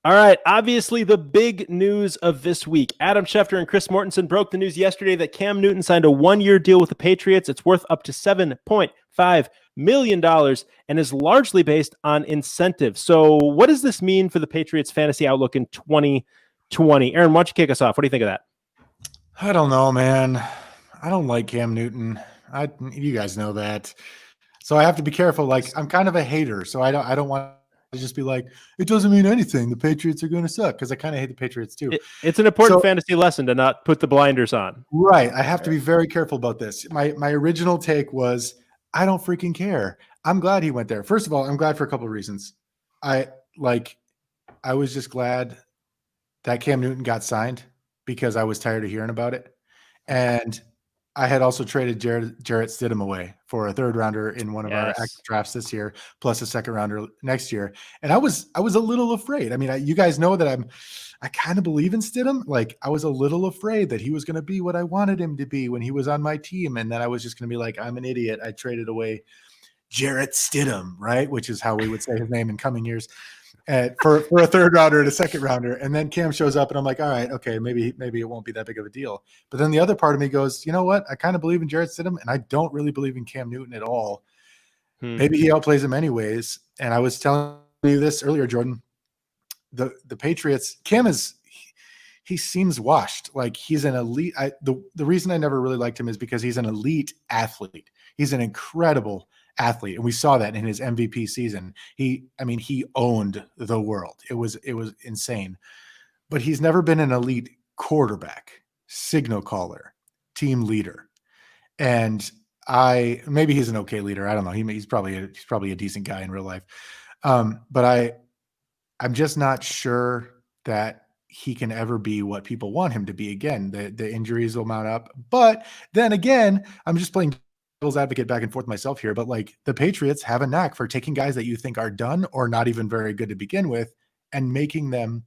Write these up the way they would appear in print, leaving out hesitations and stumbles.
All right. Obviously, the big news of this week. Adam Schefter and Chris Mortensen broke the news yesterday that Cam Newton signed a 1-year deal with the Patriots. It's worth up to $7.5 million and is largely based on incentives. So, what does this mean for the Patriots fantasy outlook in 2020? Aaron, why don't you kick us off? What do you think of that? I don't know, man. I don't like Cam Newton. You guys know that. So I have to be careful. Like, I'm kind of a hater, so I don't want to just be like, it doesn't mean anything. The Patriots are going to suck, because I kind of hate the Patriots too. It's an important So fantasy lesson to not put the blinders on. right, I have to be very careful about this. My original take was, I don't freaking care. I'm glad he went there. First of all, I'm glad for a couple of reasons. I like I was just glad that Cam Newton got signed, because I was tired of hearing about it. And I had also traded Jarrett Stidham away for a third rounder in one of our Yes. active drafts this year, plus a second rounder next year. And I was a little afraid. I mean, you guys know that I kind of believe in Stidham. Like, I was a little afraid that he was going to be what I wanted him to be when he was on my team, and then I was just going to be like, I'm an idiot. I traded away Jarrett Stidham, right? Which is how we would say his name in coming years. For a third rounder and a second rounder. And then Cam shows up and I'm like, all right, okay, maybe it won't be that big of a deal. But then the other part of me goes, you know what? I kind of believe in Jarrett Stidham, and I don't really believe in Cam Newton at all. Maybe he outplays him anyways. And I was telling you this earlier, Jordan. The Patriots, Cam he seems washed. Like, he's an elite. The reason I never really liked him is because he's an elite athlete. He's an incredible athlete, and we saw that in his MVP season. He owned the world. It was insane. But he's never been an elite quarterback, signal caller, team leader. And maybe he's an okay leader. I don't know. He's probably a decent guy in real life. But I'm just not sure that he can ever be what people want him to be again. The injuries will mount up. But then again, I'm just playing devil's advocate back and forth myself here, but like, the Patriots have a knack for taking guys that you think are done or not even very good to begin with and making them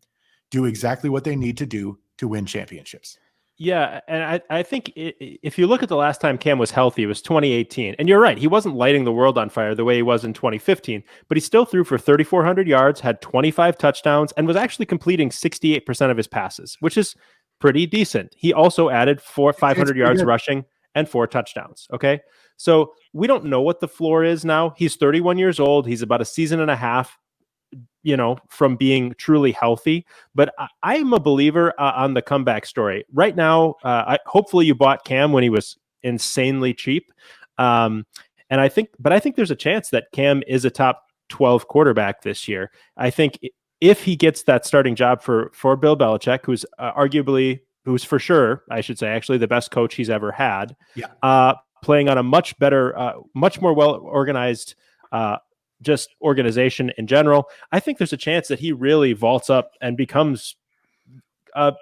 do exactly what they need to do to win championships. Yeah, and I think if you look at the last time Cam was healthy, it was 2018. And you're right, he wasn't lighting the world on fire the way he was in 2015, but he still threw for 3,400 yards, had 25 touchdowns, and was actually completing 68% of his passes, which is pretty decent. He also added 500 yards good. rushing and 4 touchdowns. Okay, so we don't know what the floor is now. He's 31 years old. He's about a season and a half from being truly healthy. But I am a believer on the comeback story right now. Hopefully you bought Cam when he was insanely cheap. And I think there's a chance that Cam is a top 12 quarterback this year. I think if he gets that starting job for Bill Belichick, who's for sure, I should say, actually the best coach he's ever had, playing on a much better, much more well-organized just organization in general, I think there's a chance that he really vaults up and becomes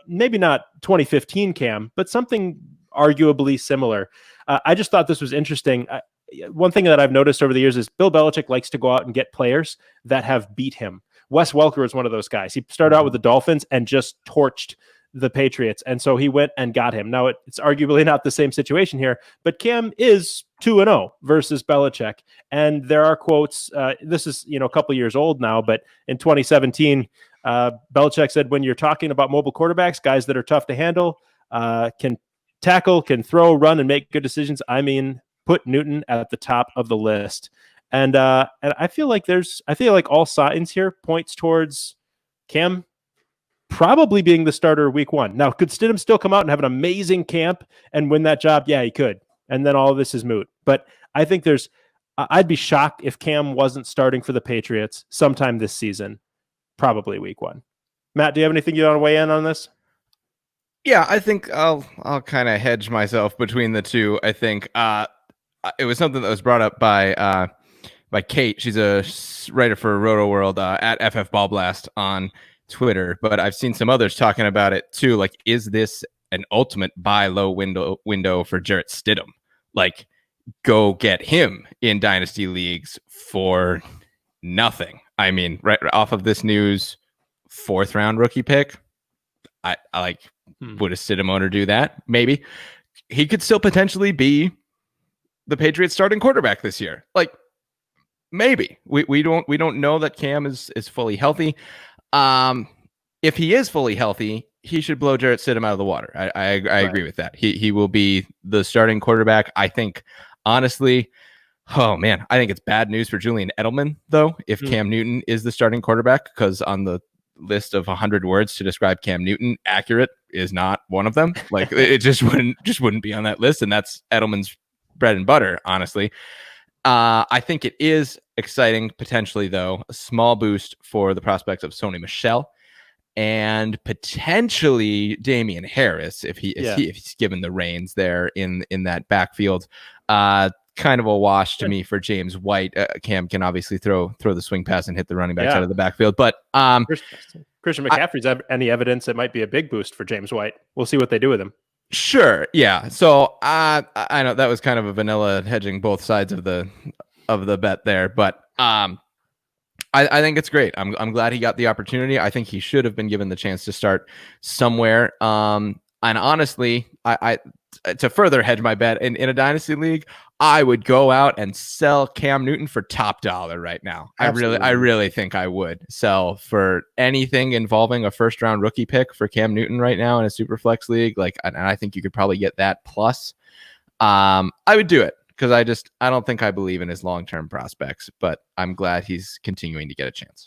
maybe not 2015 Cam, but something arguably similar. I just thought this was interesting. One thing that I've noticed over the years is Bill Belichick likes to go out and get players that have beat him. Wes Welker is one of those guys. He started out with the Dolphins and just torched the Patriots. And so he went and got him. Now it's arguably not the same situation here, but Cam is 2-0 versus Belichick. And there are quotes, this is, a couple years old now, but in 2017, Belichick said, when you're talking about mobile quarterbacks, guys that are tough to handle, can tackle, can throw, run, and make good decisions, put Newton at the top of the list. And I feel like all signs here points towards Cam probably being the starter week 1. Now, could Stidham still come out and have an amazing camp and win that job? Yeah, he could. And then all of this is moot. But I think I'd be shocked if Cam wasn't starting for the Patriots sometime this season, probably week 1. Matt, do you have anything you want to weigh in on this? Yeah, I think I'll kind of hedge myself between the two. I think it was something that was brought up by Kate. She's a writer for Roto World at FF Ball Blast on Twitter, but I've seen some others talking about it too. Like, is this an ultimate buy low window for Jarrett Stidham? Like, go get him in dynasty leagues for nothing. I mean, right off of this news, 4th round rookie pick. I like, would a Stidham owner do that? Maybe. He could still potentially be the Patriots starting quarterback this year. Like, maybe. We don't know that Cam is fully healthy. if he is fully healthy, he should blow Jarrett Stidham out of the water. I agree with that. He will be the starting quarterback. I think, honestly, oh man, I think it's bad news for Julian Edelman, though, if Cam Newton is the starting quarterback, because on the list of 100 words to describe Cam Newton, accurate is not one of them. Like it just wouldn't be on that list, and that's Edelman's bread and butter, honestly. I think it is exciting, potentially, though, a small boost for the prospects of Sony Michel and potentially Damian Harris if he's given the reins there in that backfield. Kind of a wash to me for James White. Cam can obviously throw the swing pass and hit the running backs out of the backfield, but Christian McCaffrey's any evidence it might be a big boost for James White. We'll see what they do with him. Sure, yeah. So I know that was kind of a vanilla hedging both sides of the bet there, but I think it's great. I'm glad he got the opportunity. I think he should have been given the chance to start somewhere. And honestly, I to further hedge my bet in a dynasty league, I would go out and sell Cam Newton for top dollar right now. Absolutely. I really think I would sell for anything involving a first round rookie pick for Cam Newton right now in a super flex league. Like, and I think you could probably get that plus. I would do it because I don't think I believe in his long term prospects, but I'm glad he's continuing to get a chance.